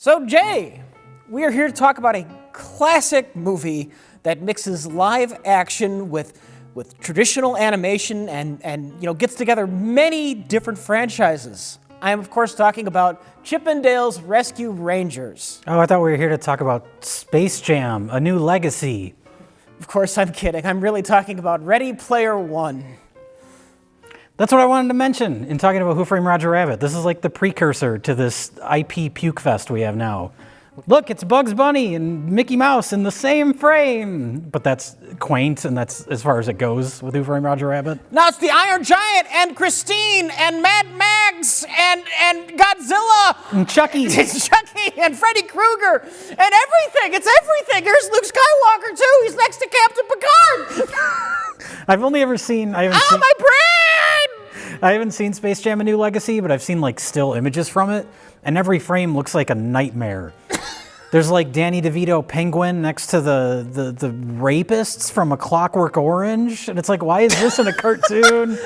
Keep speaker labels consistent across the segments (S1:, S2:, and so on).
S1: So, Jay, we are here to talk about a classic movie that mixes live action with traditional animation and gets together many different franchises. I am, of course, talking about Chip 'n Dale's Rescue Rangers.
S2: Oh, I thought we were here to talk about Space Jam: A New Legacy.
S1: Of course, I'm kidding. I'm really talking about Ready Player One.
S2: That's what I wanted to mention in talking about Who Framed Roger Rabbit. This is like the precursor to this IP puke fest we have now. Look, it's Bugs Bunny and Mickey Mouse in the same frame. But that's quaint, and that's as far as it goes with Who Framed Roger Rabbit.
S1: Now it's the Iron Giant and Christine and Mad Max and Godzilla.
S2: And Chucky.
S1: It's Chucky and Freddy Krueger and everything. It's everything. Here's Luke Skywalker, too. He's next to Captain Picard.
S2: I've only ever seen...
S1: My brain!
S2: I haven't seen Space Jam: A New Legacy, but I've seen like still images from it, and every frame looks like a nightmare. There's like Danny DeVito penguin next to the rapists from A Clockwork Orange, and it's like, why is this in a cartoon?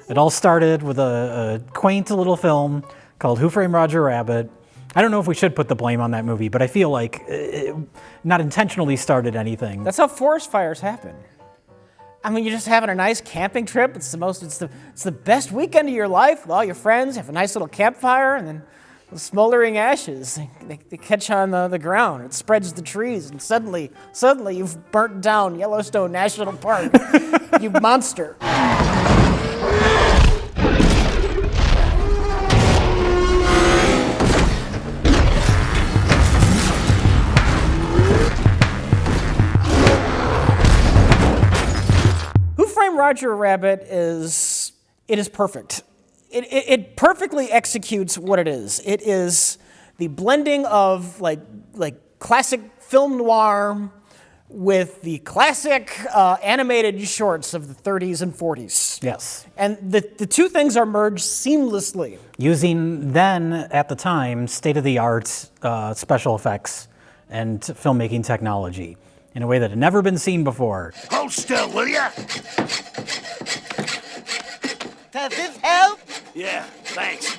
S2: It all started with a quaint little film called Who Framed Roger Rabbit. I don't know if we should put the blame on that movie, but I feel like it not intentionally started anything.
S1: That's how forest fires happen. I mean, you're just having a nice camping trip. It's the best weekend of your life with all your friends. You have a nice little campfire, and then the smoldering ashes, they catch on the ground. It spreads the trees, and suddenly you've burnt down Yellowstone National Park. You monster. Roger Rabbit is perfect. It perfectly executes what it is. It is the blending of like classic film noir with the classic animated shorts of the 30s and 40s.
S2: Yes.
S1: And the two things are merged seamlessly.
S2: Using then, at the time, state-of-the-art special effects and filmmaking technology in a way that had never been seen before.
S3: Hold still, will ya?
S4: Does this help?
S3: Yeah, thanks.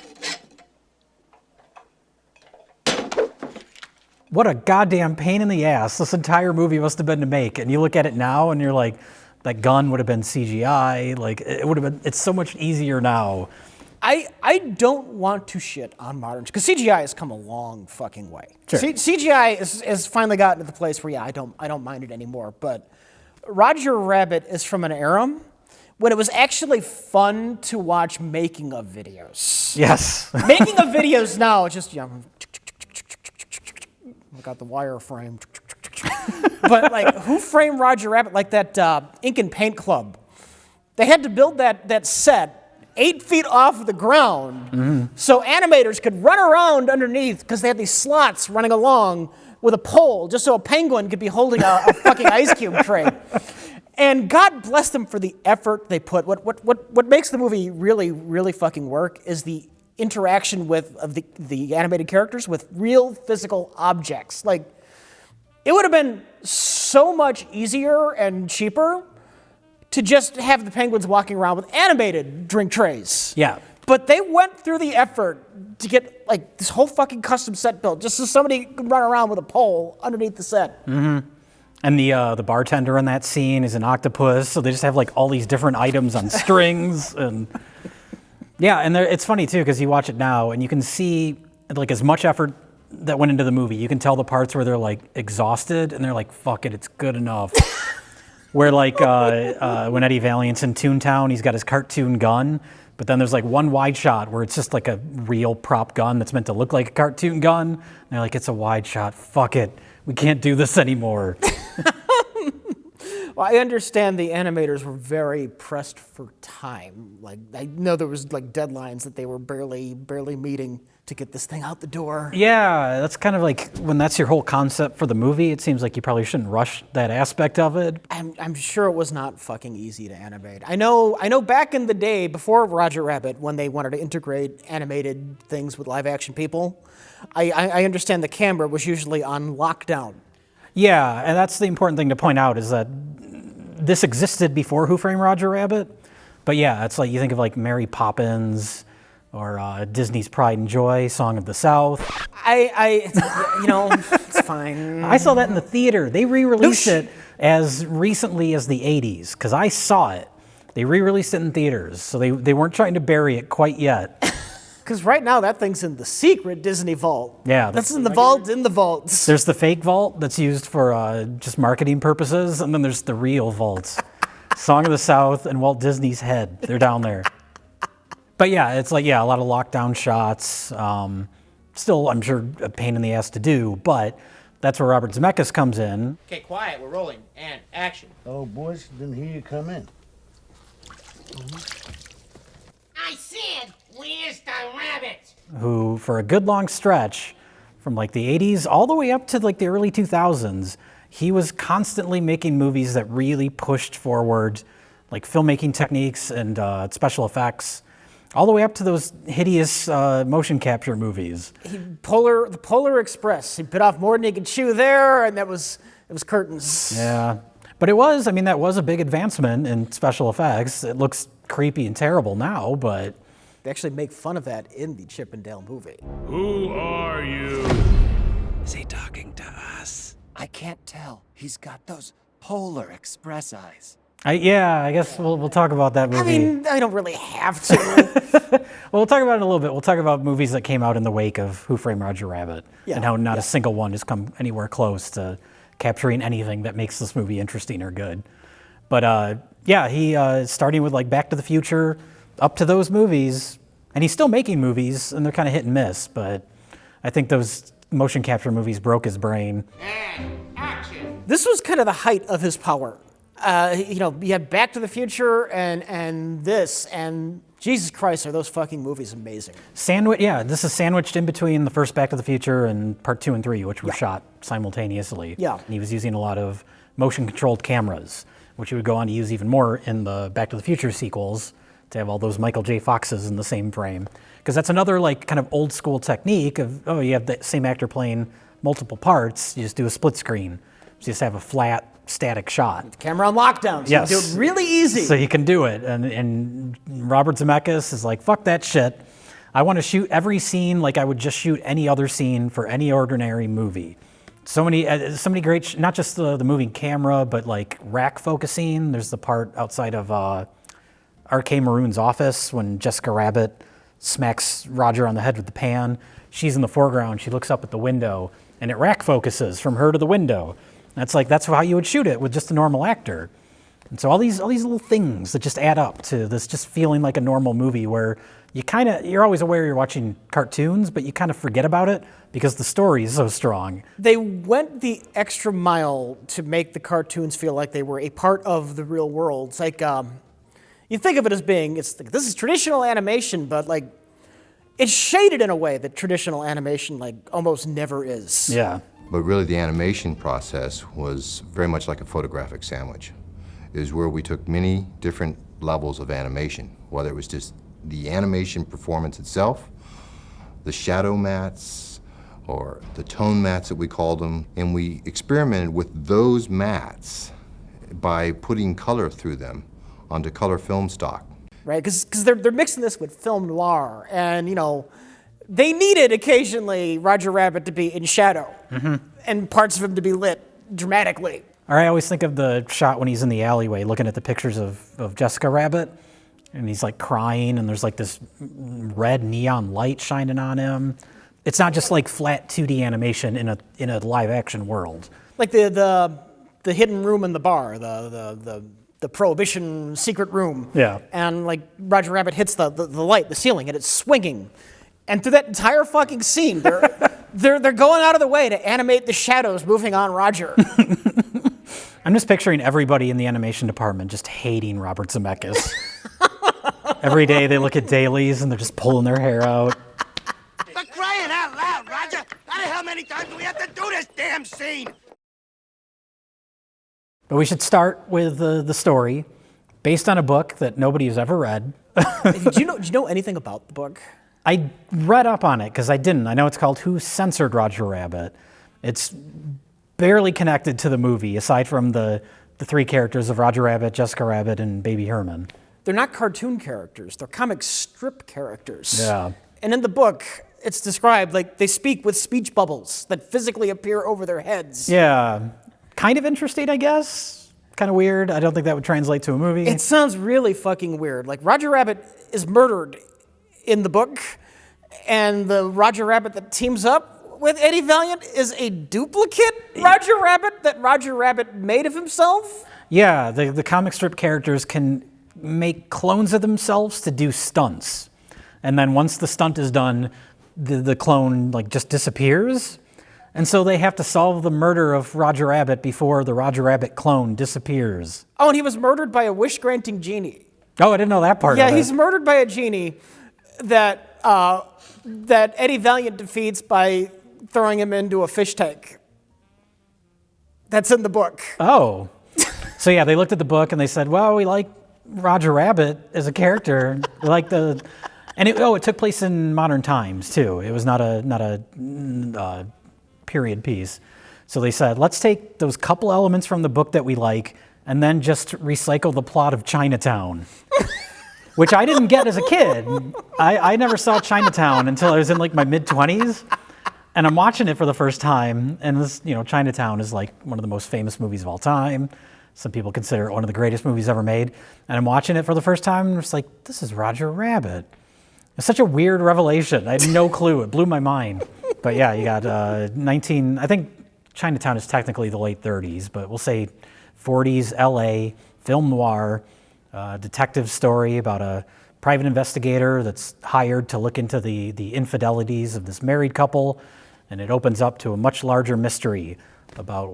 S2: What a goddamn pain in the ass this entire movie must have been to make. And you look at it now and you're like, that gun would have been CGI. Like, it would have been, it's so much easier now.
S1: I don't want to shit on modern, because CGI has come a long fucking way.
S2: Sure.
S1: CGI has finally gotten to the place where, yeah, I don't mind it anymore. But Roger Rabbit is from an era when it was actually fun to watch making of videos.
S2: Yes.
S1: Making of videos now, it's just, I got the wireframe. But like, Who Framed Roger Rabbit, like that Ink and Paint Club, they had to build that set 8 feet off the ground so animators could run around underneath, because they had these slots running along with a pole just so a penguin could be holding a fucking ice cube tray. And God bless them for the effort they put. What makes the movie really, really fucking work is the interaction of the animated characters with real physical objects. Like, it would have been so much easier and cheaper to just have the penguins walking around with animated drink trays.
S2: Yeah.
S1: But they went through the effort to get like this whole fucking custom set built just so somebody could run around with a pole underneath the set.
S2: Mm-hmm. And the bartender in that scene is an octopus, so they just have like all these different items on strings. And yeah, and it's funny too, because you watch it now and you can see like as much effort that went into the movie. You can tell the parts where they're like exhausted and they're like, fuck it, it's good enough. Where like when Eddie Valiant's in Toontown, he's got his cartoon gun, but then there's like one wide shot where it's just like a real prop gun that's meant to look like a cartoon gun. And they're like, it's a wide shot, fuck it, we can't do this anymore.
S1: Well, I understand the animators were very pressed for time. Like, I know there was like deadlines that they were barely meeting to get this thing out the door.
S2: Yeah, that's kind of like when that's your whole concept for the movie, it seems like you probably shouldn't rush that aspect of it.
S1: I'm sure it was not fucking easy to animate. I know back in the day, before Roger Rabbit, when they wanted to integrate animated things with live action people, I understand the camera was usually on lockdown.
S2: Yeah, and that's the important thing to point out, is that this existed before Who Framed Roger Rabbit. But yeah, it's like you think of like Mary Poppins, or Disney's Pride and Joy, Song of the South.
S1: It's fine.
S2: I saw that in the theater. They re-released it as recently as the 80s, because I saw it. They re-released it in theaters, so they weren't trying to bury it quite yet.
S1: Because right now that thing's in the secret Disney vault.
S2: Yeah.
S1: That's in the vault, in the vaults.
S2: There's the fake vault that's used for just marketing purposes, and then there's the real vaults. Song of the South and Walt Disney's head. They're down there. But yeah, it's like, a lot of lockdown shots. Still, I'm sure, a pain in the ass to do, but that's where Robert Zemeckis comes in.
S5: Okay, quiet, we're rolling, and action.
S6: Oh, boys, didn't hear you come in.
S4: I said, where's the rabbit?
S2: Who, for a good long stretch, from like the 80s all the way up to like the early 2000s, he was constantly making movies that really pushed forward like filmmaking techniques and special effects, all the way up to those hideous motion capture movies.
S1: The Polar Express. He bit off more than he could chew there, and it was curtains.
S2: Yeah, but that was a big advancement in special effects. It looks creepy and terrible now, but
S1: They actually make fun of that in the Chip and Dale movie.
S3: Who are you?
S7: Is he talking to us?
S8: I can't tell. He's got those Polar Express eyes.
S2: I guess we'll talk about that movie.
S1: I mean, I don't really have to.
S2: Well, we'll talk about it in a little bit. We'll talk about movies that came out in the wake of Who Framed Roger Rabbit, and how not a single one has come anywhere close to capturing anything that makes this movie interesting or good. But he starting with like Back to the Future up to those movies, and he's still making movies, and they're kind of hit and miss. But I think those motion capture movies broke his brain.
S5: And action.
S1: This was kind of the height of his power. You had Back to the Future and this, and Jesus Christ, are those fucking movies amazing.
S2: This is sandwiched in between the first Back to the Future and Part 2 and 3, which were shot simultaneously.
S1: Yeah.
S2: And he was using a lot of motion-controlled cameras, which he would go on to use even more in the Back to the Future sequels, to have all those Michael J. Foxes in the same frame. Because that's another like kind of old-school technique of, you have the same actor playing multiple parts, you just do a split screen. So you just have a flat, static shot.
S1: Camera on lockdown, so
S2: Yes.
S1: you can do it really easy.
S2: So you can do it. And Robert Zemeckis is like, fuck that shit. I want to shoot every scene like I would just shoot any other scene for any ordinary movie. So many great, not just the moving camera, but like rack focusing. There's the part outside of R.K. Maroon's office when Jessica Rabbit smacks Roger on the head with the pan. She's in the foreground. She looks up at the window, and it rack focuses from her to the window. That's how you would shoot it with just a normal actor. And so all these little things that just add up to this just feeling like a normal movie where you're always aware you're watching cartoons, but you kind of forget about it because the story is so strong.
S1: They went the extra mile to make the cartoons feel like they were a part of the real world. It's like, you think of it as being, this is traditional animation, but like, it's shaded in a way that traditional animation like almost never is.
S2: Yeah.
S9: But really the animation process was very much like a photographic sandwich. It was where we took many different levels of animation, whether it was just the animation performance itself, the shadow mats, or the tone mats that we called them, and we experimented with those mats by putting color through them onto color film stock.
S1: Right, because they're mixing this with film noir, and they needed occasionally Roger Rabbit to be in shadow, and parts of him to be lit dramatically.
S2: Or I always think of the shot when he's in the alleyway looking at the pictures of Jessica Rabbit, and he's like crying, and there's like this red neon light shining on him. It's not just like flat 2D animation in a live action world. Like
S1: the hidden room in the bar, the prohibition secret room.
S2: Yeah.
S1: And like Roger Rabbit hits the light, the ceiling, and it's swinging. And through that entire fucking scene, they're going out of the way to animate the shadows moving on Roger.
S2: I'm just picturing everybody in the animation department just hating Robert Zemeckis. Every day they look at dailies and they're just pulling their hair out.
S3: For crying out loud, Roger! How the hell many times do we have to do this damn scene?
S2: But we should start with the story, based on a book that nobody has ever read.
S1: Did you know anything about the book?
S2: I read up on it because I didn't. I know it's called Who Censored Roger Rabbit. It's barely connected to the movie, aside from the three characters of Roger Rabbit, Jessica Rabbit, and Baby Herman.
S1: they're not cartoon characters. They're comic strip characters.
S2: Yeah.
S1: And in the book, it's described like they speak with speech bubbles that physically appear over their heads.
S2: Yeah. Kind of interesting, I guess. Kind of weird. I don't think that would translate to a movie.
S1: It sounds really fucking weird. Like Roger Rabbit is murdered in the book, and the Roger Rabbit that teams up with Eddie Valiant is a duplicate Roger Rabbit that Roger Rabbit made of himself.
S2: Yeah, the comic strip characters can make clones of themselves to do stunts. And then once the stunt is done, the clone like just disappears. And so they have to solve the murder of Roger Rabbit before the Roger Rabbit clone disappears.
S1: Oh, and he was murdered by a wish-granting genie.
S2: Oh, I didn't know that part of it.
S1: Yeah, he's murdered by a genie that Eddie Valiant defeats by throwing him into a fish tank. That's in the book.
S2: Oh. So yeah, they looked at the book and they said, well, we like Roger Rabbit as a character. We like the... And it took place in modern times, too. It was not a period piece. So they said, let's take those couple elements from the book that we like and then just recycle the plot of Chinatown, which I didn't get as a kid. I never saw Chinatown until I was in like my mid-20s, and I'm watching it for the first time, and this, Chinatown is like one of the most famous movies of all time. Some people consider it one of the greatest movies ever made, and I'm watching it for the first time, and it's like, this is Roger Rabbit. It's such a weird revelation. I had no clue. It blew my mind. But yeah, you got I think Chinatown is technically the late 30s, but we'll say 40s LA, film noir, detective story about a private investigator that's hired to look into the infidelities of this married couple, and it opens up to a much larger mystery about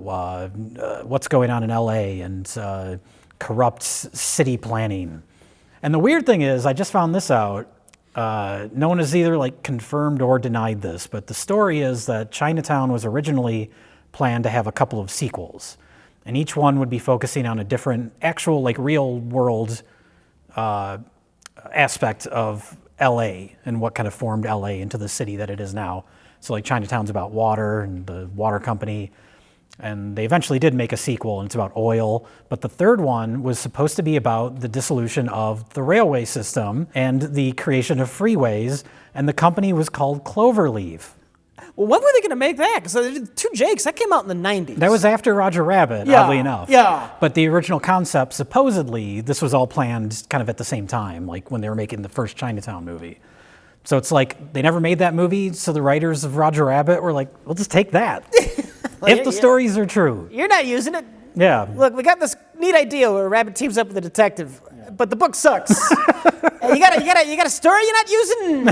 S2: what's going on in LA and corrupt city planning. And the weird thing is, I just found this out, no one has either like confirmed or denied this, but the story is that Chinatown was originally planned to have a couple of sequels, and each one would be focusing on a different actual like real world aspect of LA and what kind of formed LA into the city that it is now. So like Chinatown's about water and the water company, and they eventually did make a sequel, and it's about oil. But the third one was supposed to be about the dissolution of the railway system and the creation of freeways, and the company was called Cloverleaf.
S1: Well, when were they going to make that? Because Two Jakes, that came out in the 90s.
S2: That was after Roger Rabbit, oddly enough.
S1: Yeah.
S2: But the original concept, supposedly, this was all planned kind of at the same time, like when they were making the first Chinatown movie. So it's like they never made that movie, so the writers of Roger Rabbit were like, we'll just take that. If the stories are true.
S1: You're not using it.
S2: Yeah.
S1: Look, we got this neat idea where a rabbit teams up with a detective, but the book sucks. You got a story you're not using?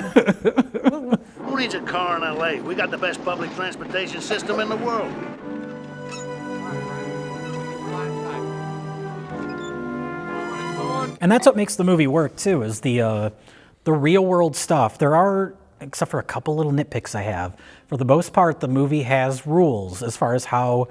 S6: Who needs a car in L.A.? We got the best public transportation system in the world.
S2: And that's what makes the movie work too, is the real world stuff. There are, except for a couple little nitpicks I have, for the most part, the movie has rules as far as how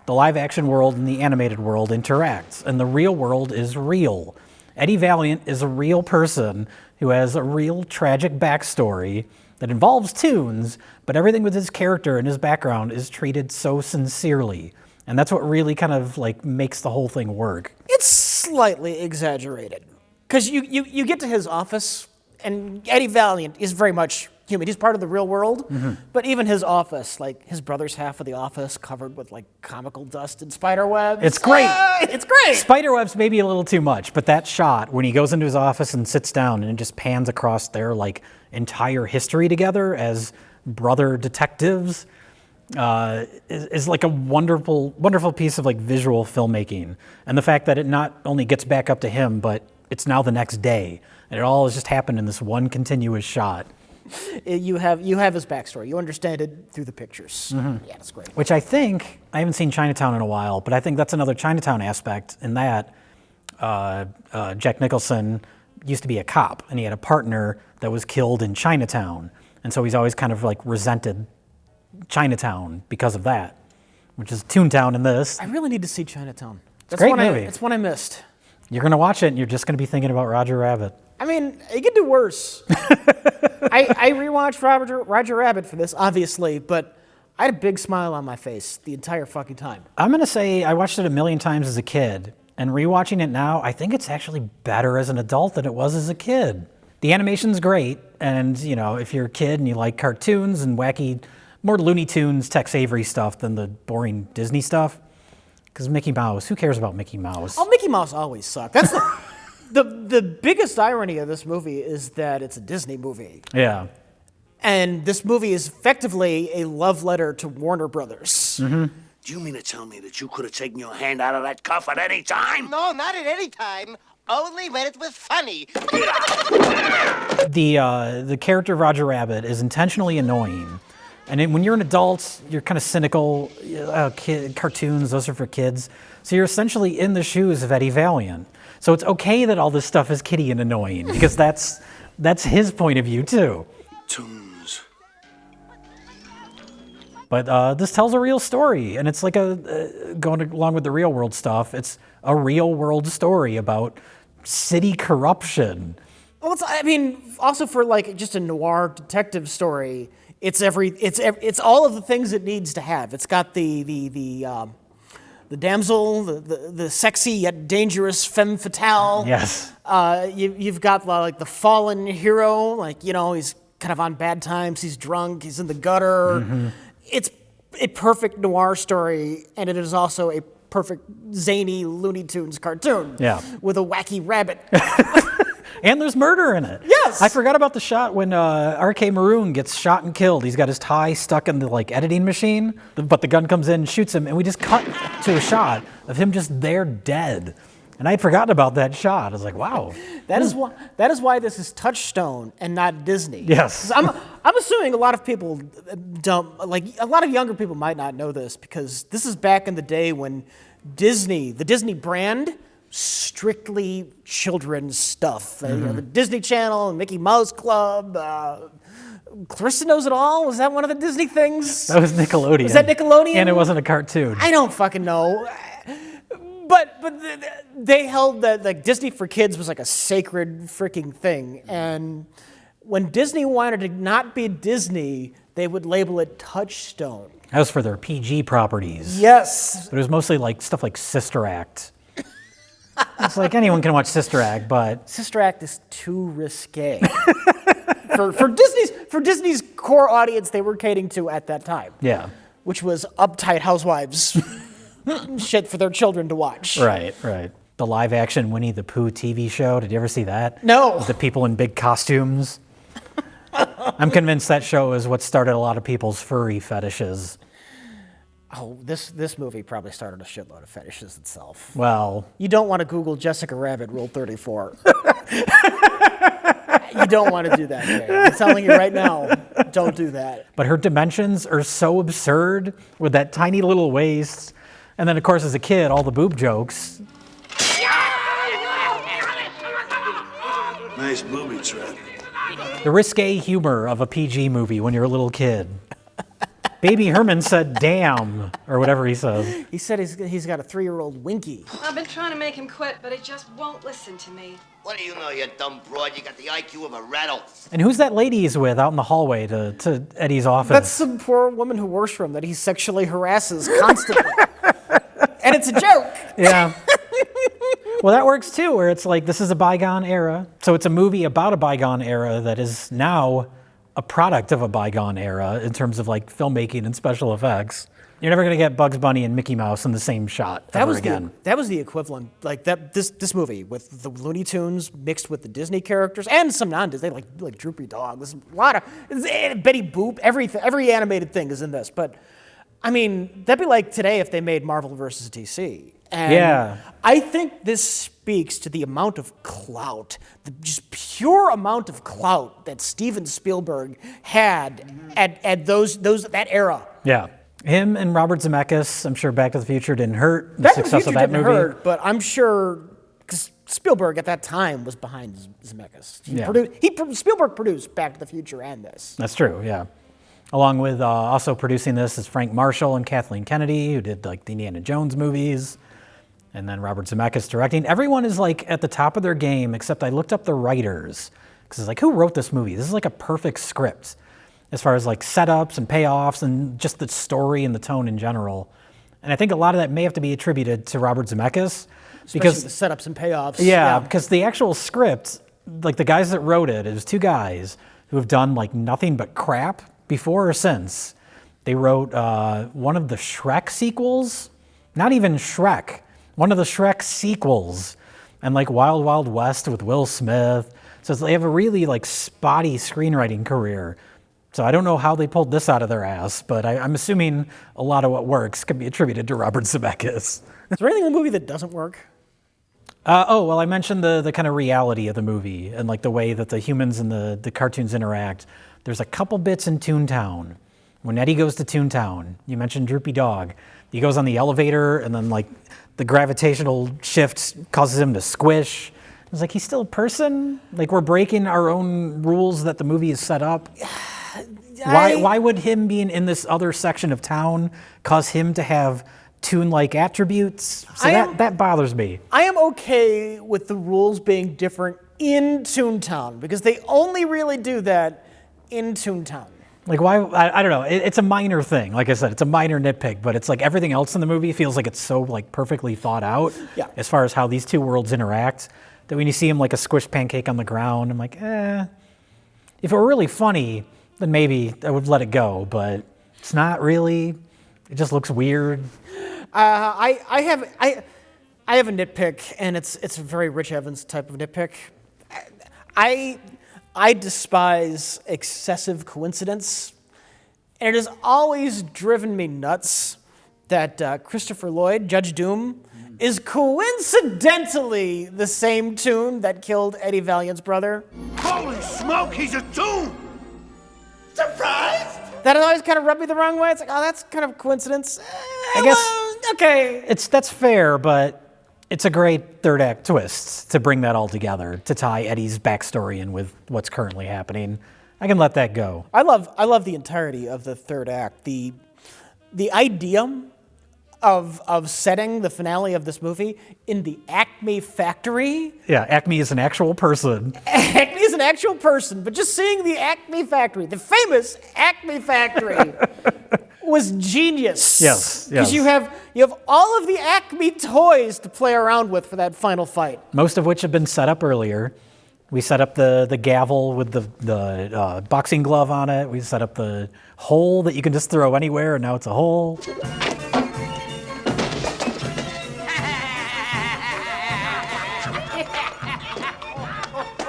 S2: the live action world and the animated world interacts. And the real world is real. Eddie Valiant is a real person who has a real tragic backstory that involves tunes, but everything with his character and his background is treated so sincerely. And that's what really kind of like makes the whole thing work.
S1: It's slightly exaggerated. Because you get to his office, and Eddie Valiant is very much human. He's part of the real world, but even his office, like his brother's half of the office covered with like comical dust and spider webs.
S2: It's great.
S1: It's great.
S2: Spiderwebs maybe a little too much, but that shot when he goes into his office and sits down and it just pans across their like entire history together as brother detectives is like a wonderful, wonderful piece of like visual filmmaking. And the fact that it not only gets back up to him, but it's now the next day, and it all has just happened in this one continuous shot.
S1: You have his backstory. You understand it through the pictures. Yeah, that's great.
S2: Which I think, I haven't seen Chinatown in a while, but I think that's another Chinatown aspect in that Jack Nicholson used to be a cop, and he had a partner that was killed in Chinatown. And so he's always kind of like resented Chinatown because of that, which is Toontown in this.
S1: I really need to see Chinatown. That's
S2: great
S1: one
S2: movie.
S1: It's one I missed.
S2: You're going to watch it, and you're just going to be thinking about Roger Rabbit.
S1: I mean, it could do worse. I rewatched Roger Rabbit for this, obviously, but I had a big smile on my face the entire fucking time.
S2: I'm going to say I watched it a million times as a kid, And rewatching it now, I think it's actually better as an adult than it was as a kid. The animation's great, and if you're a kid and you like cartoons and wacky, more Looney Tunes, Tex Avery stuff than the boring Disney stuff. Because Mickey Mouse, who cares about Mickey Mouse?
S1: Oh, Mickey Mouse always sucked. That's the biggest irony of this movie is that it's a Disney movie.
S2: Yeah.
S1: And this movie is effectively a love letter to Warner Brothers.
S6: Do you mean to tell me that you could have taken your hand out of that cuff at any time?
S3: No, not at any time. Only when it was funny.
S2: The character of Roger Rabbit is intentionally annoying. And when you're an adult, you're kind of cynical. Cartoons, those are for kids. So you're essentially in the shoes of Eddie Valiant. So it's okay that all this stuff is kiddie and annoying, because that's his point of view, too.
S6: Tunes.
S2: But this tells a real story, and it's like going along with the real world stuff, it's a real world story about city corruption.
S1: Well, also for like just a noir detective story, it's all of the things it needs to have. It's got the damsel, the sexy yet dangerous femme fatale.
S2: Yes.
S1: You've got like the fallen hero, like he's kind of on bad times, he's drunk, he's in the gutter. It's a perfect noir story, and it is also a perfect zany Looney Tunes cartoon.
S2: Yeah.
S1: With a wacky rabbit.
S2: And there's murder in it.
S1: Yes.
S2: I forgot about the shot when R.K. Maroon gets shot and killed. He's got his tie stuck in the editing machine, but the gun comes in and shoots him, and we just cut to a shot of him just there dead. And I had forgotten about that shot. I was like, wow.
S1: That is why this is Touchstone and not Disney.
S2: Yes.
S1: I'm assuming a lot of people a lot of younger people might not know this, because this is back in the day when the Disney brand, strictly children's stuff. The Disney Channel and Mickey Mouse Club. Clarissa Knows It All? Was that one of the Disney things?
S2: That was Nickelodeon.
S1: Was that Nickelodeon?
S2: And it wasn't a cartoon.
S1: I don't fucking know. But they held that like Disney for kids was like a sacred freaking thing. And when Disney wanted to not be Disney, they would label it Touchstone.
S2: That was for their PG properties.
S1: Yes.
S2: But it was mostly like stuff like Sister Act. It's like anyone can watch Sister Act, but
S1: Sister Act is too risque. for Disney's core audience they were catering to at that time.
S2: Yeah.
S1: Which was uptight housewives. Shit for their children to watch.
S2: Right. The live action Winnie the Pooh TV show. Did you ever see that?
S1: No.
S2: With the people in big costumes. I'm convinced that show is what started a lot of people's furry fetishes.
S1: Oh, this movie probably started a shitload of fetishes itself.
S2: Well,
S1: you don't want to Google Jessica Rabbit Rule 34. You don't want to do that, Jay. I'm telling you right now, don't do that.
S2: But her dimensions are so absurd with that tiny little waist. And then, of course, as a kid, all the boob jokes.
S6: Nice booby trap.
S2: The risque humor of a PG movie when you're a little kid. Baby Herman said, damn, or whatever he says.
S1: He said he's got a 3-year-old Winky.
S10: I've been trying to make him quit, but he just won't listen to me.
S3: What do you know, you dumb broad? You got the IQ of a rattle.
S2: And who's that lady he's with out in the hallway to Eddie's office?
S1: That's some poor woman who works for him that he sexually harasses constantly. And it's a joke.
S2: Yeah. Well, that works too, where it's like, this is a bygone era. So it's a movie about a bygone era that is now a product of a bygone era in terms of like filmmaking and special effects. You're never going to get Bugs Bunny and Mickey Mouse in the same shot ever again.
S1: That was the equivalent, like this movie with the Looney Tunes mixed with the Disney characters and some non-Disney, like Droopy Dog. There's a lot of Betty Boop. Every animated thing is in this. But I mean, that'd be like today if they made Marvel versus DC. And
S2: yeah.
S1: I think this speaks to the amount of clout, the just pure amount of clout that Steven Spielberg had at that era.
S2: Yeah. Him and Robert Zemeckis, I'm sure Back to the Future didn't hurt the
S1: Back to the
S2: success
S1: Future
S2: of that
S1: didn't
S2: movie.
S1: hurt, but I'm sure because Spielberg at that time was behind Zemeckis. Spielberg produced Back to the Future and this.
S2: That's true, yeah. Along with also producing this is Frank Marshall and Kathleen Kennedy, who did like the Indiana Jones movies. And then Robert Zemeckis directing. Everyone is like at the top of their game, except I looked up the writers. Because it's like, who wrote this movie? This is like a perfect script as far as like setups and payoffs and just the story and the tone in general. And I think a lot of that may have to be attributed to Robert Zemeckis.
S1: Especially the setups and payoffs.
S2: Yeah, because the actual script, like the guys that wrote it, it was two guys who have done like nothing but crap before or since. They wrote one of the Shrek sequels, not even Shrek, one of the Shrek sequels, and like Wild Wild West with Will Smith. So they have a really like spotty screenwriting career. So I don't know how they pulled this out of their ass, but I'm assuming a lot of what works can be attributed to Robert Zemeckis.
S1: Is there anything in the movie that doesn't work?
S2: Well, I mentioned the kind of reality of the movie and like the way that the humans and the cartoons interact. There's a couple bits in Toontown. When Eddie goes to Toontown, you mentioned Droopy Dog. He goes on the elevator and then like the gravitational shift causes him to squish. It's like, he's still a person? Like, we're breaking our own rules that the movie has set up? Why would him being in this other section of town cause him to have Toon-like attributes? So that bothers me.
S1: I am okay with the rules being different in Toontown because they only really do that in Toontown.
S2: Like, why? I don't know. It's a minor thing. Like I said, it's a minor nitpick, but it's like everything else in the movie feels like it's so like perfectly thought out as far as how these two worlds interact, that when you see him like a squished pancake on the ground, I'm like, if it were really funny, then maybe I would let it go, but it's not really. It just looks weird.
S1: I have a nitpick, and it's a very Rich Evans type of nitpick. I despise excessive coincidence, and it has always driven me nuts that Christopher Lloyd, Judge Doom, is coincidentally the same Toon that killed Eddie Valiant's brother.
S3: Holy smoke, he's a Toon! Surprised?
S1: That has always kind of rubbed me the wrong way. It's like, oh, that's kind of a coincidence.
S2: I guess,
S1: okay.
S2: That's fair, but it's a great third act twist to bring that all together, to tie Eddie's backstory in with what's currently happening. I can let that go.
S1: I love the entirety of the third act. The idea of setting the finale of this movie in the Acme factory.
S2: Yeah, Acme is an actual person.
S1: Acme is an actual person, but just seeing the Acme factory, the famous Acme factory, was genius.
S2: Yes.
S1: Because you have all of the Acme toys to play around with for that final fight.
S2: Most of which have been set up earlier. We set up the gavel with the boxing glove on it. We set up the hole that you can just throw anywhere, and now it's a hole.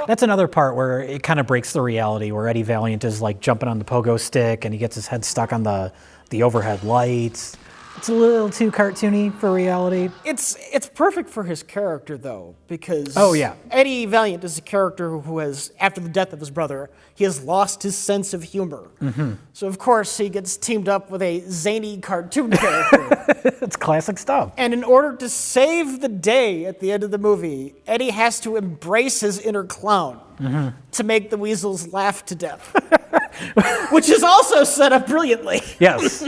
S2: That's another part where it kind of breaks the reality, where Eddie Valiant is like jumping on the pogo stick and he gets his head stuck on the overhead lights. It's a little too cartoony for reality.
S1: It's perfect for his character, though, because Eddie Valiant is a character who has, after the death of his brother, he has lost his sense of humor. Mm-hmm. So, of course, he gets teamed up with a zany cartoon character.
S2: It's classic stuff.
S1: And in order to save the day at the end of the movie, Eddie has to embrace his inner clown to make the weasels laugh to death, which is also set up brilliantly.
S2: Yes.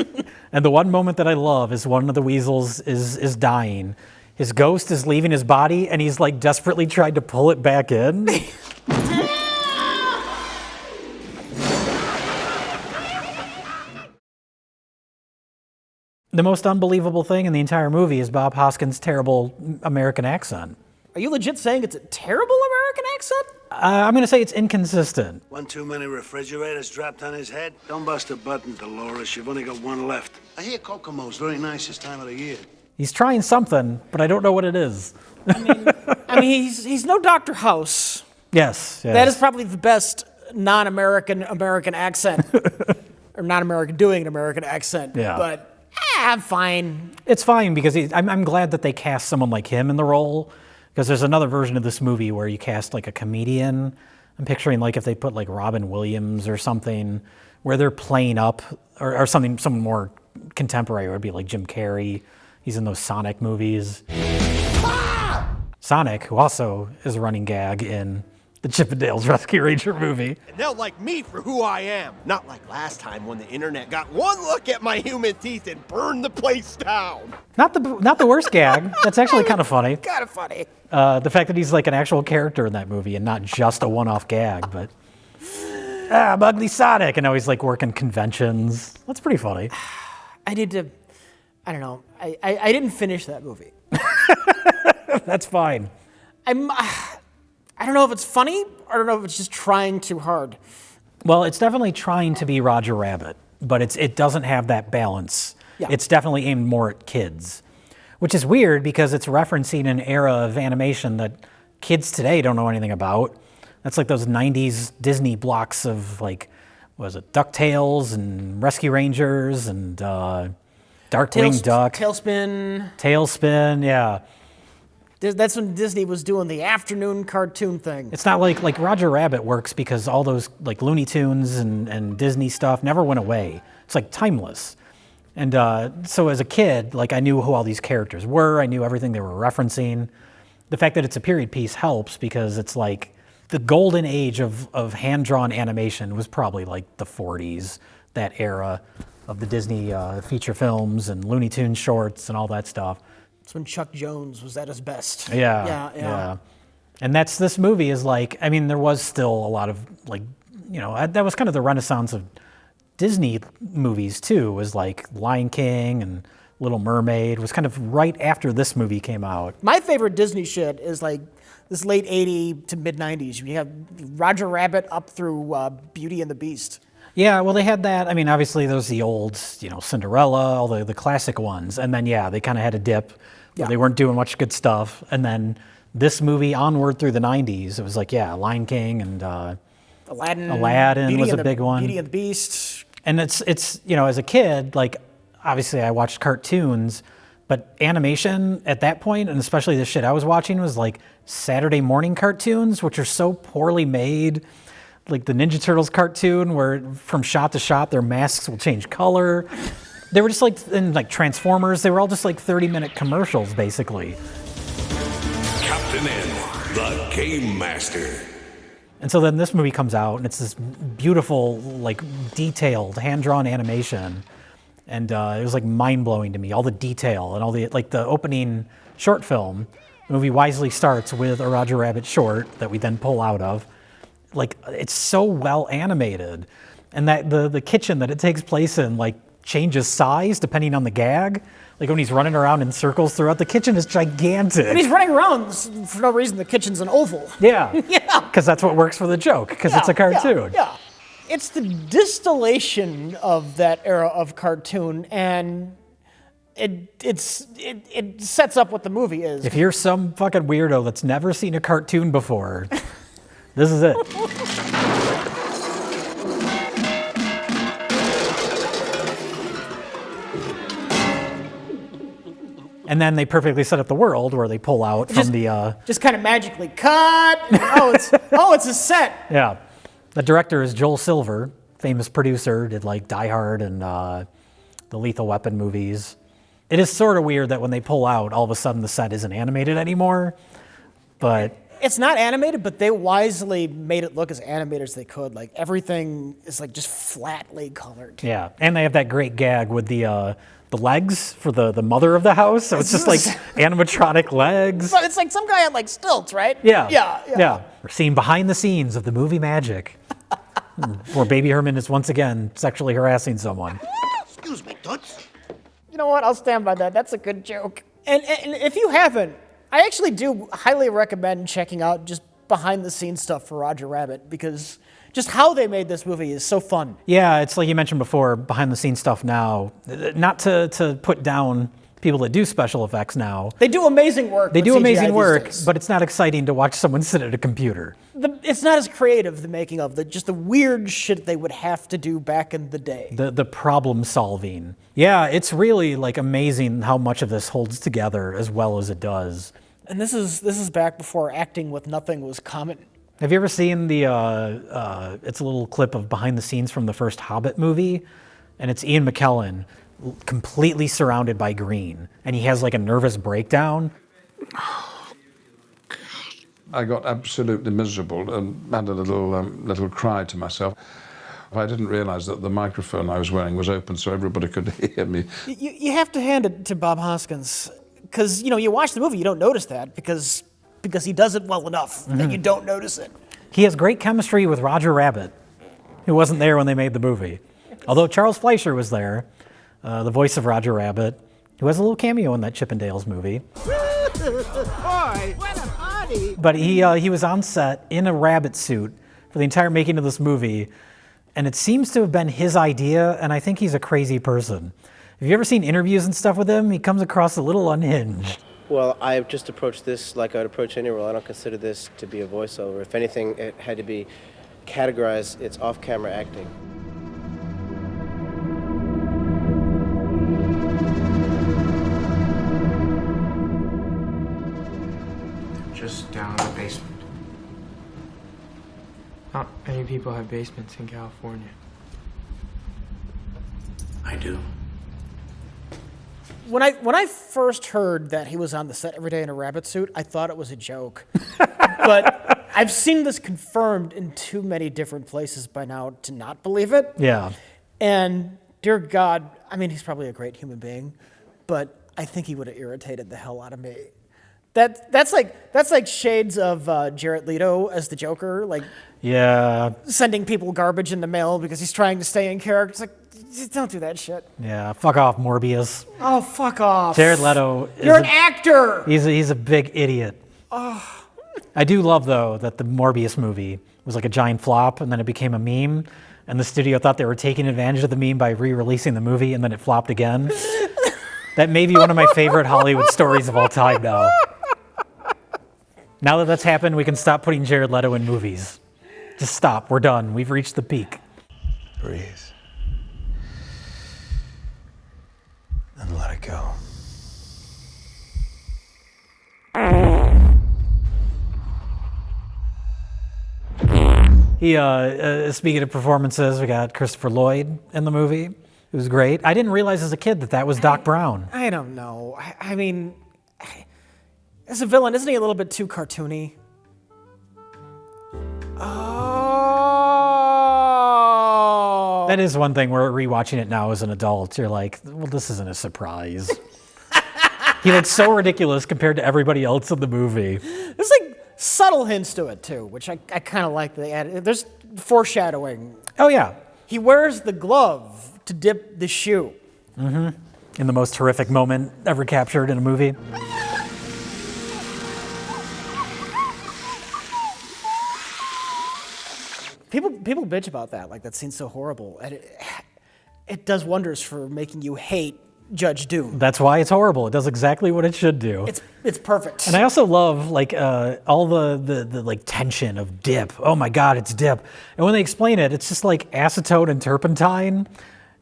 S2: And the one moment that I love is one of the weasels is dying. His ghost is leaving his body, and he's like desperately trying to pull it back in. The most unbelievable thing in the entire movie is Bob Hoskins' terrible American accent.
S1: Are you legit saying it's a terrible American accent?
S2: I'm going to say it's inconsistent.
S6: One too many refrigerators dropped on his head? Don't bust a button, Dolores. You've only got one left. I hear Kokomo's very nice this time of the year.
S2: He's trying something, but I don't know what it is.
S1: I mean, he's no Dr. House.
S2: Yes.
S1: That is probably the best non-American accent. Or non-American doing an American accent.
S2: Yeah.
S1: But I'm fine.
S2: It's fine because I'm glad that they cast someone like him in the role, because there's another version of this movie where you cast like a comedian. I'm picturing like if they put like Robin Williams or something where they're playing up or someone more contemporary, would be like Jim Carrey. He's in those Sonic movies. Ah! Sonic, who also is a running gag in the Chippendales Rescue Ranger movie.
S3: And they'll like me for who I am. Not like last time when the internet got one look at my human teeth and burned the place down.
S2: Not the worst gag. That's actually kind of funny.
S1: Kind of funny.
S2: The fact that he's like an actual character in that movie and not just a one-off gag, but I'm Ugly Sonic, and now he's like working conventions. That's pretty funny.
S1: I don't know. I didn't finish that movie.
S2: That's fine.
S1: I don't know if it's funny. I don't know if it's just trying too hard.
S2: Well, it's definitely trying to be Roger Rabbit, but it doesn't have that balance.
S1: Yeah.
S2: It's definitely aimed more at kids, which is weird because it's referencing an era of animation that kids today don't know anything about. That's like those 90s Disney blocks of like, what was it, DuckTales and Rescue Rangers and Darkwing Duck.
S1: Tailspin,
S2: yeah.
S1: That's when Disney was doing the afternoon cartoon thing.
S2: It's not like Roger Rabbit works because all those like Looney Tunes and Disney stuff never went away. It's like timeless. And so as a kid, like I knew who all these characters were. I knew everything they were referencing. The fact that it's a period piece helps because it's like the golden age of hand-drawn animation was probably like the 40s, that era of the Disney feature films and Looney Tunes shorts and all that stuff.
S1: It's when Chuck Jones was at his best.
S2: Yeah. And this movie is like, I mean, there was still a lot of like, that was kind of the renaissance of Disney movies too, was like Lion King and Little Mermaid was kind of right after this movie came out.
S1: My favorite Disney shit is like this late 80s to mid 90s. You have Roger Rabbit up through Beauty and the Beast.
S2: Yeah, well, they had that. I mean, obviously, those the old, Cinderella, all the classic ones. And then, yeah, they kind of had a dip where they weren't doing much good stuff. And then this movie onward through the 90s, it was like, yeah, Lion King and Aladdin was a big one.
S1: Beauty and the Beast.
S2: And it's as a kid, like, obviously, I watched cartoons, but animation at that point, and especially the shit I was watching, was like Saturday morning cartoons, which are so poorly made. Like the Ninja Turtles cartoon where from shot to shot their masks will change color. They were just like, in like Transformers, they were all just like 30-minute commercials basically.
S11: Captain N, the Game Master.
S2: And so then this movie comes out and it's this beautiful, like detailed, hand-drawn animation. And it was like mind-blowing to me, all the detail and all the, like the opening short film. The movie wisely starts with a Roger Rabbit short that we then pull out of. Like, it's so well animated. And that the kitchen that it takes place in, like, changes size depending on the gag. Like, when he's running around in circles throughout, the kitchen is gigantic.
S1: And he's running around for no reason. The kitchen's an oval.
S2: Yeah. Because that's what works for the joke, because it's a cartoon.
S1: Yeah. It's the distillation of that era of cartoon, and it sets up what the movie is.
S2: If you're some fucking weirdo that's never seen a cartoon before... This is it. And then they perfectly set up the world where they pull out from the...
S1: Just kind of magically cut. It's a set.
S2: Yeah. The director is Joel Silver, famous producer, did like Die Hard and the Lethal Weapon movies. It is sort of weird that when they pull out, all of a sudden the set isn't animated anymore, but...
S1: It's not animated, but they wisely made it look as animated as they could. Like everything is like just flatly colored.
S2: Yeah, and they have that great gag with the legs for the mother of the house. So it's just like animatronic legs.
S1: But it's like some guy on like stilts, right?
S2: Yeah. We're seeing behind the scenes of the movie magic, where Baby Herman is once again sexually harassing someone.
S3: Excuse me, Toots.
S1: You know what? I'll stand by that. That's a good joke. And if you haven't, I actually do highly recommend checking out just behind-the-scenes stuff for Roger Rabbit, because just how they made this movie is so fun.
S2: Yeah, it's like you mentioned before, behind-the-scenes stuff now. Not to put down people that do special effects now.
S1: They do amazing work.
S2: They do amazing work, but it's not exciting to watch someone sit at a computer.
S1: It's not as creative, the making of just the weird shit they would have to do back in the day.
S2: The problem solving. Yeah, it's really like amazing how much of this holds together as well as it does.
S1: And this is back before acting with nothing was common.
S2: Have you ever seen the, it's a little clip of behind the scenes from the first Hobbit movie? And it's Ian McKellen completely surrounded by green. And he has like a nervous breakdown.
S12: I got absolutely miserable and had a little cry to myself. I didn't realize that the microphone I was wearing was open so everybody could hear me.
S1: You have to hand it to Bob Hoskins. Because, you watch the movie, you don't notice that because he does it well enough that you don't notice it.
S2: He has great chemistry with Roger Rabbit, who wasn't there when they made the movie. Although Charles Fleischer was there, the voice of Roger Rabbit, who has a little cameo in that Chippendales movie.
S3: Boy, what a party!
S2: But he was on set in a rabbit suit for the entire making of this movie, and it seems to have been his idea, and I think he's a crazy person. Have you ever seen interviews and stuff with him? He comes across a little unhinged.
S13: Well, I've just approached this like I would approach any role. I don't consider this to be a voiceover. If anything, it had to be categorized, it's off-camera acting.
S14: Just down in the basement. Not many people have basements in California.
S7: I do.
S1: When I first heard that he was on the set every day in a rabbit suit, I thought it was a joke. But I've seen this confirmed in too many different places by now to not believe it.
S2: Yeah.
S1: And dear God, I mean, he's probably a great human being, but I think he would have irritated the hell out of me. That's like shades of Jared Leto as the Joker, like sending people garbage in the mail because he's trying to stay in character. It's like, just don't do that shit.
S2: Yeah, fuck off, Morbius.
S1: Oh, fuck off.
S2: Jared Leto.
S1: You're an actor.
S2: He's a big idiot.
S1: Oh.
S2: I do love, though, that the Morbius movie was like a giant flop, and then it became a meme, and the studio thought they were taking advantage of the meme by re-releasing the movie, and then it flopped again. That may be one of my favorite Hollywood stories of all time now. Now that that's happened, we can stop putting Jared Leto in movies. Just stop. We're done. We've reached the peak.
S8: Breathe. And let it go.
S2: Speaking of performances, we got Christopher Lloyd in the movie. It was great. I didn't realize as a kid that was Doc Brown.
S1: I don't know. I mean, as a villain, isn't he a little bit too cartoony? Oh.
S2: That is one thing where rewatching it now as an adult, you're like, well, this isn't a surprise. He looks so ridiculous compared to everybody else in the movie.
S1: There's like subtle hints to it too, which I kind of like. There's foreshadowing.
S2: Oh yeah.
S1: He wears the glove to dip the shoe.
S2: Mm-hmm. In the most horrific moment ever captured in a movie.
S1: People bitch about that, like that scene's so horrible, and it does wonders for making you hate Judge Doom.
S2: That's why it's horrible. It does exactly what it should do.
S1: It's perfect.
S2: And I also love like all the like tension of dip. Oh my God, it's dip. And when they explain it, it's just like acetone and turpentine.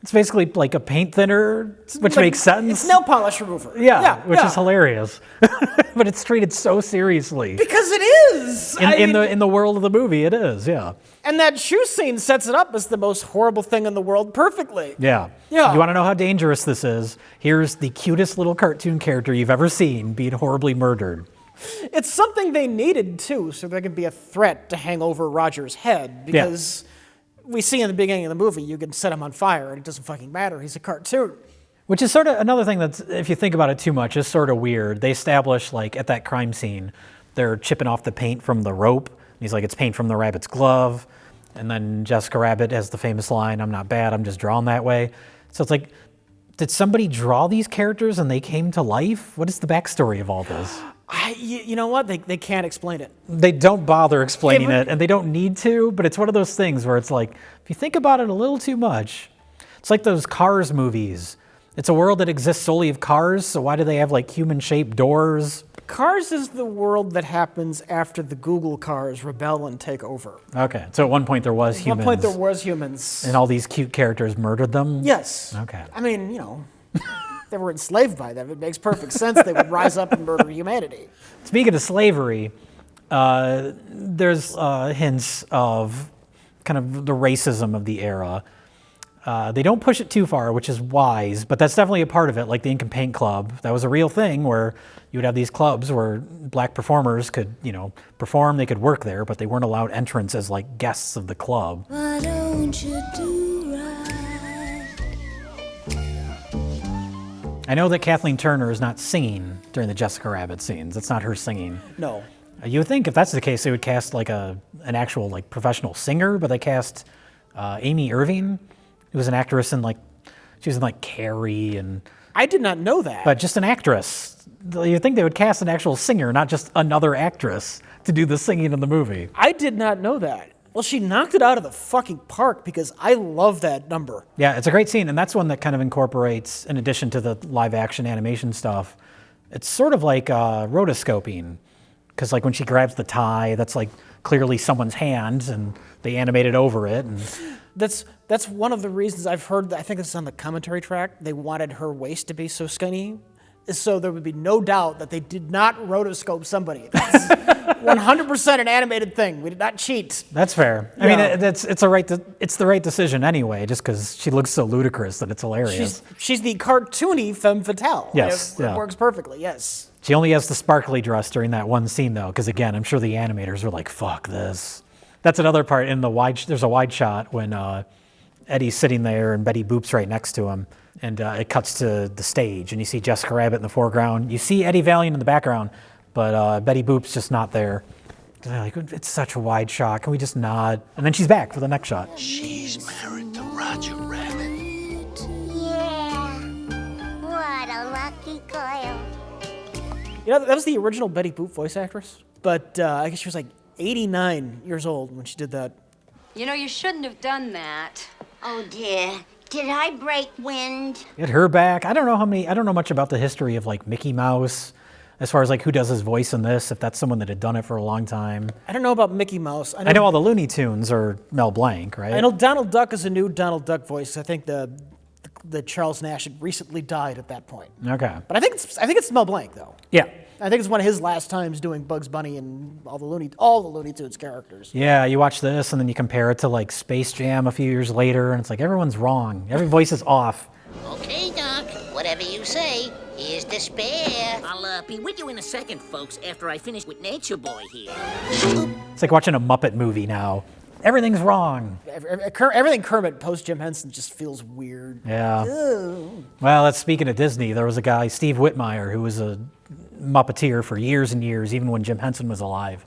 S2: It's basically like a paint thinner, which makes sense.
S1: It's nail polish remover.
S2: Yeah, which is hilarious. But it's treated so seriously.
S1: Because it is.
S2: In the world of the movie, it is, yeah.
S1: And that shoe scene sets it up as the most horrible thing in the world perfectly.
S2: Yeah.
S1: Yeah.
S2: You want to know how dangerous this is? Here's the cutest little cartoon character you've ever seen being horribly murdered.
S1: It's something they needed, too, so there could be a threat to hang over Roger's head. Because we see in the beginning of the movie, you can set him on fire, and it doesn't fucking matter. He's a cartoon.
S2: Which is sort of another thing that's, if you think about it too much, is sort of weird. They establish, like, at that crime scene, they're chipping off the paint from the rope. He's like, it's paint from the rabbit's glove. And then Jessica Rabbit has the famous line, I'm not bad, I'm just drawn that way. So it's like, did somebody draw these characters and they came to life? What is the backstory of all this?
S1: You know what? They can't explain it.
S2: They don't bother explaining it, and they don't need to, but it's one of those things where it's like, if you think about it a little too much, it's like those Cars movies. It's a world that exists solely of cars, so why do they have like human-shaped doors?
S1: Cars is the world that happens after the Google cars rebel and take over.
S2: Okay, so at one point there was humans.
S1: At one point there was humans.
S2: And all these cute characters murdered them?
S1: Yes.
S2: Okay.
S1: I mean, you know, they were enslaved by them. It makes perfect sense they would rise up and murder humanity.
S2: Speaking of slavery, there's hints of kind of the racism of the era. They don't push it too far, which is wise, but that's definitely a part of it, like the Ink and Paint Club. That was a real thing where you would have these clubs where black performers could, you know, perform, they could work there, but they weren't allowed entrance as like guests of the club.
S15: Why don't you do right?
S2: I know that Kathleen Turner is not singing during the Jessica Rabbit scenes. That's not her singing.
S1: No.
S2: You would think if that's the case, they would cast like an actual like professional singer, but they cast Amy Irving, who was an actress in like She was in like Carrie and.
S1: I did not know that.
S2: But just an actress. You'd think they would cast an actual singer, not just another actress to do the singing in the movie.
S1: I did not know that. Well, she knocked it out of the fucking park because I love that number.
S2: Yeah, it's a great scene, and that's one that kind of incorporates, in addition to the live-action animation stuff, it's sort of like rotoscoping, because like when she grabs the tie, that's like clearly someone's hand, and they animated over it. And
S1: That's one of the reasons I've heard, I think this is on the commentary track, they wanted her waist to be so skinny, so there would be no doubt that they did not rotoscope somebody. That's 100% an animated thing. We did not cheat.
S2: That's fair. I mean, it's the right decision anyway, just because she looks so ludicrous that it's hilarious.
S1: She's the cartoony femme fatale.
S2: Yes,
S1: It works perfectly, yes.
S2: She only has the sparkly dress during that one scene, though, because again, I'm sure the animators were like, fuck this. That's another part in the wide, there's a wide shot when Eddie's sitting there and Betty Boop's right next to him. And it cuts to the stage, and you see Jessica Rabbit in the foreground. You see Eddie Valiant in the background, but Betty Boop's just not there. Like, it's such a wide shot. Can we just nod? And then she's back for the next shot.
S6: She's married to Roger Rabbit.
S15: Yeah. What a lucky girl.
S1: You know, that was the original Betty Boop voice actress, but I guess she was like 89 years old when she did that.
S10: You know, you shouldn't have done that.
S15: Oh dear. Did I break wind?
S2: Get her back. I don't know much about the history of like Mickey Mouse, as far as like who does his voice in this, if that's someone that had done it for a long time.
S1: I don't know about Mickey Mouse.
S2: I know all the Looney Tunes are Mel Blanc, right?
S1: I know Donald Duck is a new Donald Duck voice. I think the Charles Nash had recently died at that point.
S2: Okay.
S1: But I think it's Mel Blanc though.
S2: Yeah.
S1: I think it's one of his last times doing Bugs Bunny and all the Looney Tunes characters.
S2: Yeah, you watch this and then you compare it to like Space Jam a few years later, and it's like everyone's wrong. Every voice is off.
S4: Okay, Doc. Whatever you say. Here's the spare. I'll be with you in a second, folks, after I finish with Nature Boy here.
S2: It's like watching a Muppet movie now. Everything's wrong.
S1: Everything Kermit post Jim Henson just feels weird.
S2: Yeah.
S1: Ew.
S2: Well, that's speaking of Disney. There was a guy, Steve Whitmire, who was a Muppeteer for years and years, even when Jim Henson was alive.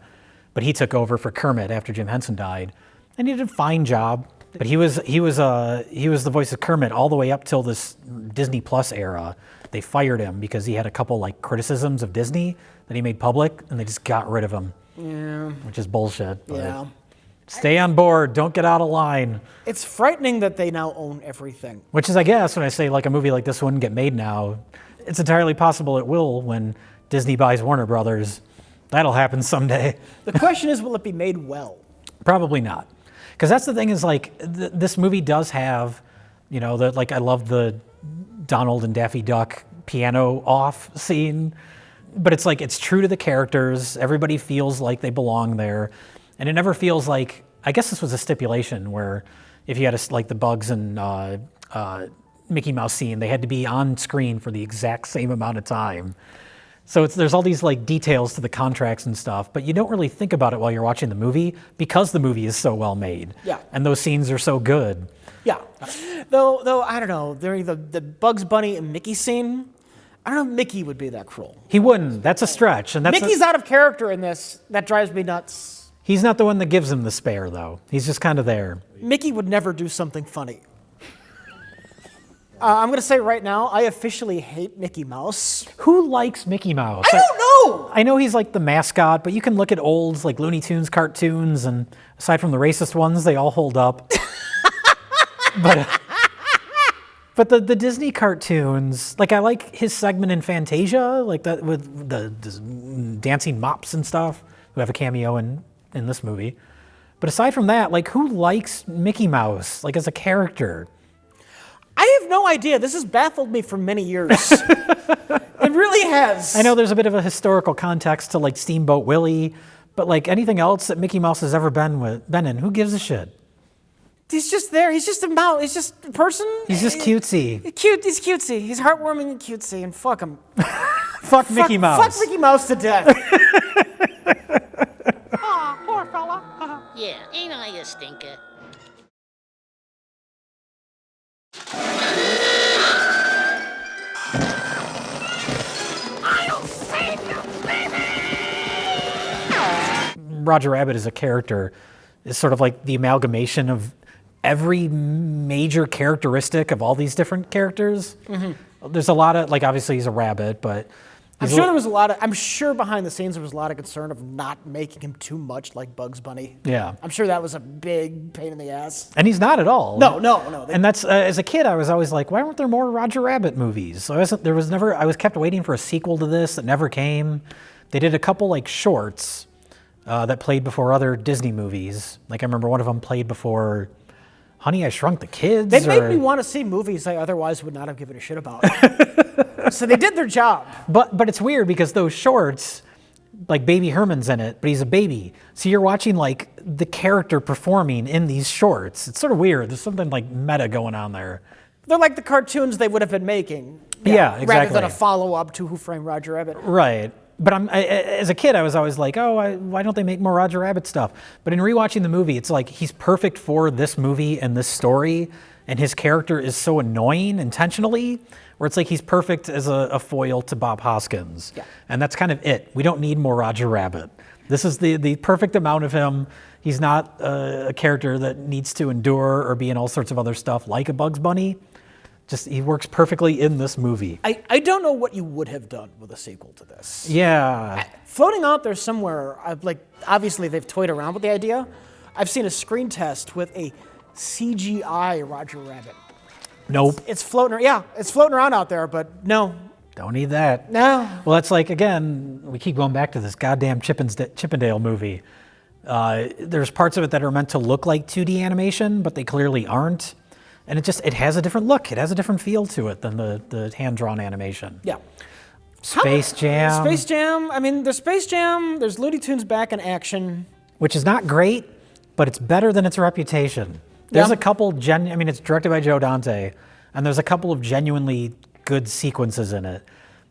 S2: But he took over for Kermit after Jim Henson died, and he did a fine job. But he was the voice of Kermit all the way up till this Disney Plus era. They fired him because he had a couple like criticisms of Disney that he made public, and they just got rid of him.
S1: Yeah.
S2: Which is bullshit. But
S1: Yeah.
S2: stay on board. Don't get out of line.
S1: It's frightening that they now own everything.
S2: Which is, I guess, when I say like a movie like this wouldn't get made now, it's entirely possible it will when Disney buys Warner Brothers. That'll happen someday.
S1: The question is, will it be made well?
S2: Probably not. Because that's the thing is like, this movie does have, you know, I love the Donald and Daffy Duck piano off scene, but it's like, it's true to the characters. Everybody feels like they belong there. And it never feels like, I guess this was a stipulation where if you had like the Bugs and Mickey Mouse scene, they had to be on screen for the exact same amount of time. So there's all these like details to the contracts and stuff, but you don't really think about it while you're watching the movie because the movie is so well made.
S1: Yeah.
S2: And those scenes are so good.
S1: Yeah. Though I don't know, during the Bugs Bunny and Mickey scene, I don't know if Mickey would be that cruel.
S2: He wouldn't. That's a stretch. And
S1: Mickey's out of character in this. That drives me nuts.
S2: He's not the one that gives him the spare, though. He's just kind of there.
S1: Mickey would never do something funny. I'm going to say right now, I officially hate Mickey Mouse.
S2: Who likes Mickey Mouse?
S1: I don't know!
S2: I know he's like the mascot, but you can look at old like Looney Tunes cartoons, and aside from the racist ones, they all hold up. But the Disney cartoons, like I like his segment in Fantasia, like that with the dancing mops and stuff, who have a cameo in this movie. But aside from that, like who likes Mickey Mouse, like as a character?
S1: I have no idea. This has baffled me for many years. It really has.
S2: I know there's a bit of a historical context to like Steamboat Willie, but like anything else that Mickey Mouse has ever been in, who gives a shit?
S1: He's just there. He's just a mouse. He's just a person.
S2: He's just cutesy.
S1: He's cutesy. He's heartwarming and cutesy, and fuck him.
S2: Fuck Mickey Mouse.
S1: Fuck Mickey Mouse to death.
S4: Aw, poor fella. Yeah, ain't I a stinker? I'll save you, baby!
S2: Roger Rabbit as a character is sort of like the amalgamation of every major characteristic of all these different characters.
S1: Mm-hmm.
S2: There's a lot of, like, obviously he's a rabbit, but
S1: I'm sure there was a lot of. I'm sure behind the scenes there was a lot of concern of not making him too much like Bugs Bunny.
S2: Yeah.
S1: I'm sure that was a big pain in the ass.
S2: And he's not at all.
S1: No.
S2: And that's as a kid, I was always like, why weren't there more Roger Rabbit movies? So I was kept waiting for a sequel to this that never came. They did a couple like shorts that played before other Disney movies. Like I remember one of them played before Honey, I Shrunk the Kids.
S1: They made me want to see movies I otherwise would not have given a shit about. So they did their job.
S2: But it's weird because those shorts, like Baby Herman's in it, but he's a baby. So you're watching like the character performing in these shorts. It's sort of weird. There's something like meta going on there.
S1: They're like the cartoons they would have been making.
S2: Yeah, exactly.
S1: Rather than a follow-up to Who Framed Roger Rabbit.
S2: Right. But as a kid, I was always like, why don't they make more Roger Rabbit stuff? But in rewatching the movie, it's like he's perfect for this movie and this story, and his character is so annoying intentionally, where it's like he's perfect as a foil to Bob Hoskins.
S1: Yeah.
S2: And that's kind of it. We don't need more Roger Rabbit. This is the perfect amount of him. He's not a character that needs to endure or be in all sorts of other stuff like a Bugs Bunny. Just he works perfectly in this movie.
S1: I don't know what you would have done with a sequel to this.
S2: Yeah.
S1: Floating out there somewhere, obviously they've toyed around with the idea. I've seen a screen test with a CGI Roger Rabbit.
S2: Nope.
S1: It's floating. Yeah, it's floating around out there, but no.
S2: Don't need that.
S1: No.
S2: Well, that's like, again, we keep going back to this goddamn Chippendale movie. There's parts of it that are meant to look like 2D animation, but they clearly aren't. And it has a different look. It has a different feel to it than the hand-drawn animation.
S1: Yeah.
S2: Space Jam.
S1: Space Jam. I mean, there's Space Jam. There's Looney Tunes back in action.
S2: Which is not great, but it's better than its reputation. There's a couple it's directed by Joe Dante, and there's a couple of genuinely good sequences in it.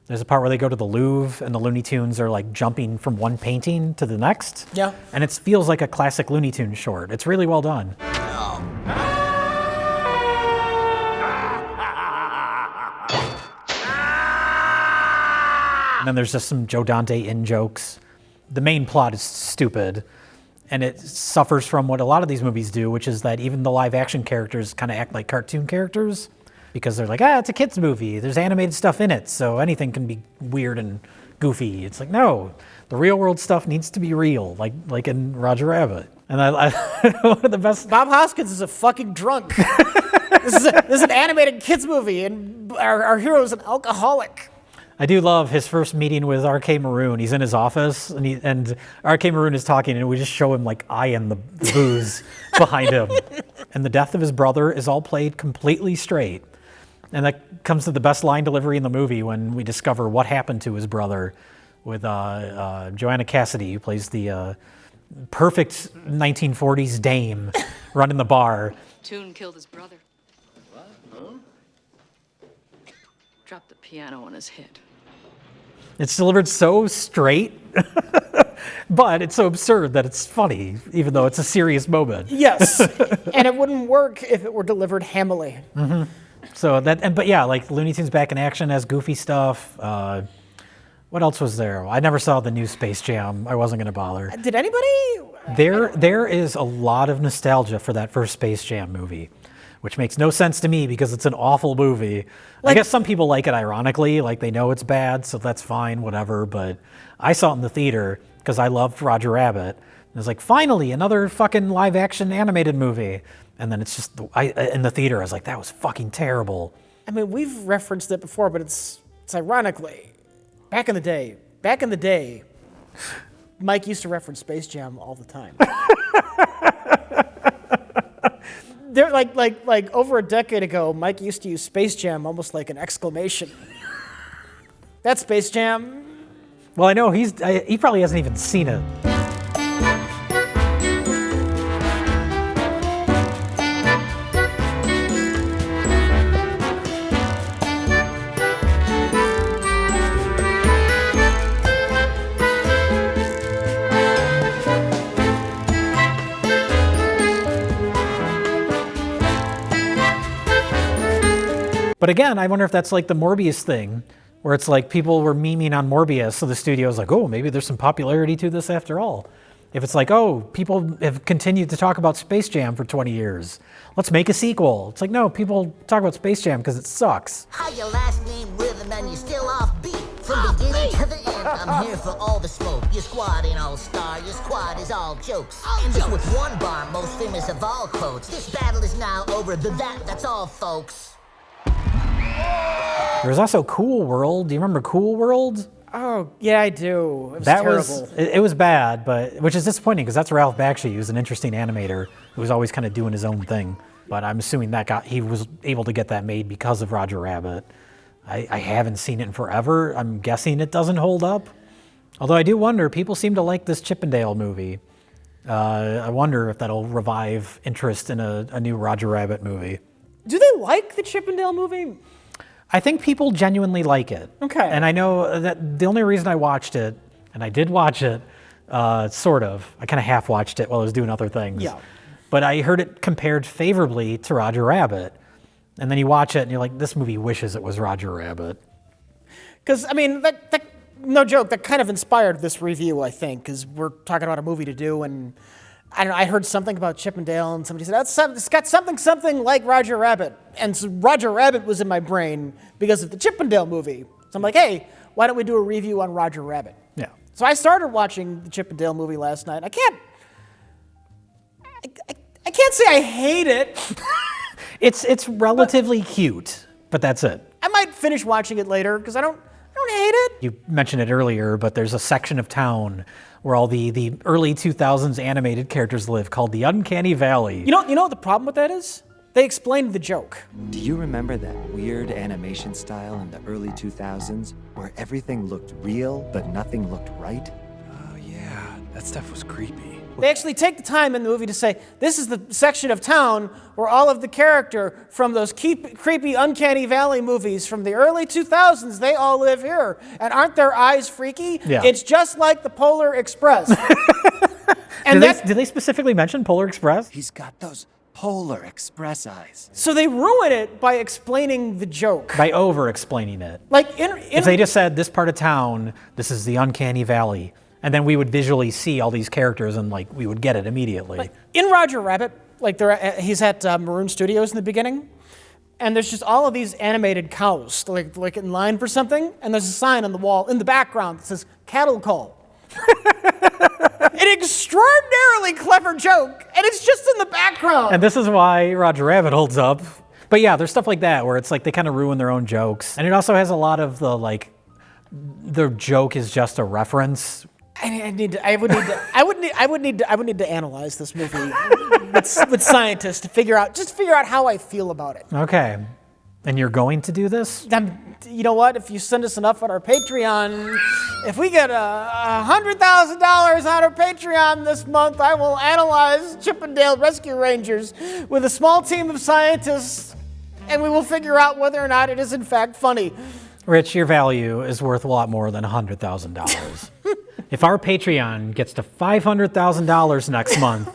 S2: There's a part where they go to the Louvre and the Looney Tunes are like jumping from one painting to the next.
S1: Yeah.
S2: And it feels like a classic Looney Tunes short. It's really well done. And then there's just some Joe Dante in-jokes. The main plot is stupid, and it suffers from what a lot of these movies do, which is that even the live-action characters kind of act like cartoon characters because they're like, it's a kid's movie. There's animated stuff in it, so anything can be weird and goofy. It's like, no, the real-world stuff needs to be real, like in Roger Rabbit. And I one of the best...
S1: Bob Hoskins is a fucking drunk. This is an animated kids movie, and our hero is an alcoholic.
S2: I do love his first meeting with R.K. Maroon. He's in his office, and R.K. Maroon is talking, and we just show him, like, eyeing the booze behind him. And the death of his brother is all played completely straight. And that comes to the best line delivery in the movie when we discover what happened to his brother with Joanna Cassidy, who plays the perfect 1940s dame running the bar.
S16: Toon killed his brother. What? Huh? Dropped the piano on his head.
S2: It's delivered so straight, but it's so absurd that it's funny, even though it's a serious moment.
S1: Yes, and it wouldn't work if it were delivered hammily.
S2: Mm-hmm. So but yeah, like Looney Tunes back in action has goofy stuff. What else was there? I never saw the new Space Jam. I wasn't going to bother.
S1: Did anybody?
S2: There is a lot of nostalgia for that first Space Jam movie, which makes no sense to me because it's an awful movie. I guess some people like it ironically, like they know it's bad, so that's fine, whatever. But I saw it in the theater because I loved Roger Rabbit. And it's like, finally, another fucking live-action animated movie. And then it's just, in the theater, I was like, that was fucking terrible.
S1: I mean, we've referenced it before, but it's ironically, back in the day, Mike used to reference Space Jam all the time. They're like over a decade ago, Mike used to use Space Jam almost like an exclamation. That's Space Jam.
S2: Well, I know he probably hasn't even seen it. But again, I wonder if that's like the Morbius thing, where it's like people were memeing on Morbius, so the studio's like, oh, maybe there's some popularity to this after all. If it's like, oh, people have continued to talk about Space Jam for 20 years. Let's make a sequel. It's like, no, people talk about Space Jam because it sucks.
S4: How your last name rhythm and you're still off beat. From beginning to the end, I'm here for all the smoke. Your squad ain't all star, your squad is all jokes. And just with one bar, most famous of all quotes. This battle is now over, that's all, folks.
S2: There was also Cool World. Do you remember Cool World?
S1: Oh, yeah, I do. It was
S2: That
S1: terrible.
S2: it was bad, but which is disappointing because that's Ralph Bakshi, who's an interesting animator who was always kind of doing his own thing. But I'm assuming he was able to get that made because of Roger Rabbit. I haven't seen it in forever. I'm guessing it doesn't hold up. Although I do wonder, people seem to like this Chippendale movie. I wonder if that'll revive interest in a new Roger Rabbit movie.
S1: Do they like the Chippendale movie?
S2: I think people genuinely like it.
S1: Okay.
S2: And I know that the only reason I watched it, and I did watch it, sort of. I kind of half watched it while I was doing other things.
S1: Yeah.
S2: But I heard it compared favorably to Roger Rabbit. And then you watch it and you're like, this movie wishes it was Roger Rabbit.
S1: Because, I mean, that no joke, that kind of inspired this review, I think, because we're talking about a movie to do, and I don't know, I heard something about Chippendale, and somebody said, it's got something like Roger Rabbit. And so Roger Rabbit was in my brain because of the Chippendale movie. So I'm like, hey, why don't we do a review on Roger Rabbit?
S2: Yeah.
S1: So I started watching the Chippendale movie last night. I can't say I hate it.
S2: It's relatively cute, but that's it.
S1: I might finish watching it later because I don't hate it.
S2: You mentioned it earlier, but there's a section of town where all the early 2000s animated characters live called the Uncanny Valley.
S1: You know what the problem with that is? They explained the joke.
S8: Do you remember that weird animation style in the early 2000s where everything looked real but nothing looked right?
S7: Oh, yeah. That stuff was creepy.
S1: They actually take the time in the movie to say, this is the section of town where all of the character from those creepy Uncanny Valley movies from the early 2000s, they all live here. And aren't their eyes freaky?
S2: Yeah.
S1: It's just like the Polar Express.
S2: Do they specifically mention Polar Express?
S8: He's got those Polar Express eyes.
S1: So they ruin it by explaining the joke.
S2: By over-explaining it.
S1: Like
S2: if they just said, this part of town, this is the Uncanny Valley, and then we would visually see all these characters and like we would get it immediately.
S1: Like, in Roger Rabbit, like he's at Maroon Studios in the beginning, and there's just all of these animated cows like in line for something, and there's a sign on the wall in the background that says cattle call. An extraordinarily clever joke, and it's just in the background.
S2: And this is why Roger Rabbit holds up. But yeah, there's stuff like that where it's like they kind of ruin their own jokes. And it also has a lot of the joke is just a reference.
S1: I would need to analyze this movie with scientists to figure out how I feel about it.
S2: Okay. And you're going to do this?
S1: You know what? If you send us enough on our Patreon, if we get $100,000 on our Patreon this month, I will analyze Chippendale Rescue Rangers with a small team of scientists, and we will figure out whether or not it is in fact funny.
S2: Rich, your value is worth a lot more than $100,000. If our Patreon gets to $500,000 next month,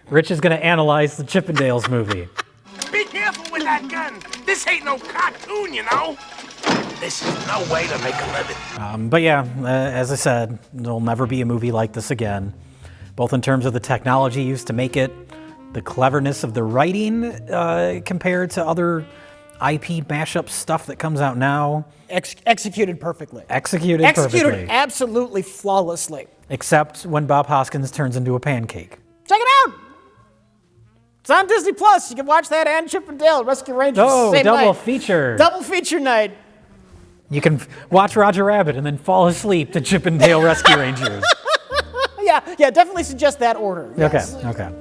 S2: Rich is going to analyze the Chippendales movie.
S3: Be careful with that gun. This ain't no cartoon, you know. This is no way to make a living.
S2: But yeah, as I said, there'll never be a movie like this again, both in terms of the technology used to make it, the cleverness of the writing compared to other IP mashup stuff that comes out now.
S1: Executed perfectly.
S2: Executed
S1: absolutely flawlessly.
S2: Except when Bob Hoskins turns into a pancake.
S1: Check it out! It's on Disney Plus. You can watch that and Chippendale Rescue Rangers.
S2: Oh,
S1: same
S2: double
S1: night.
S2: feature.
S1: Double feature night.
S2: You can watch Roger Rabbit and then fall asleep to Chippendale Rescue Rangers.
S1: Yeah, definitely suggest that order. Yes.
S2: Okay.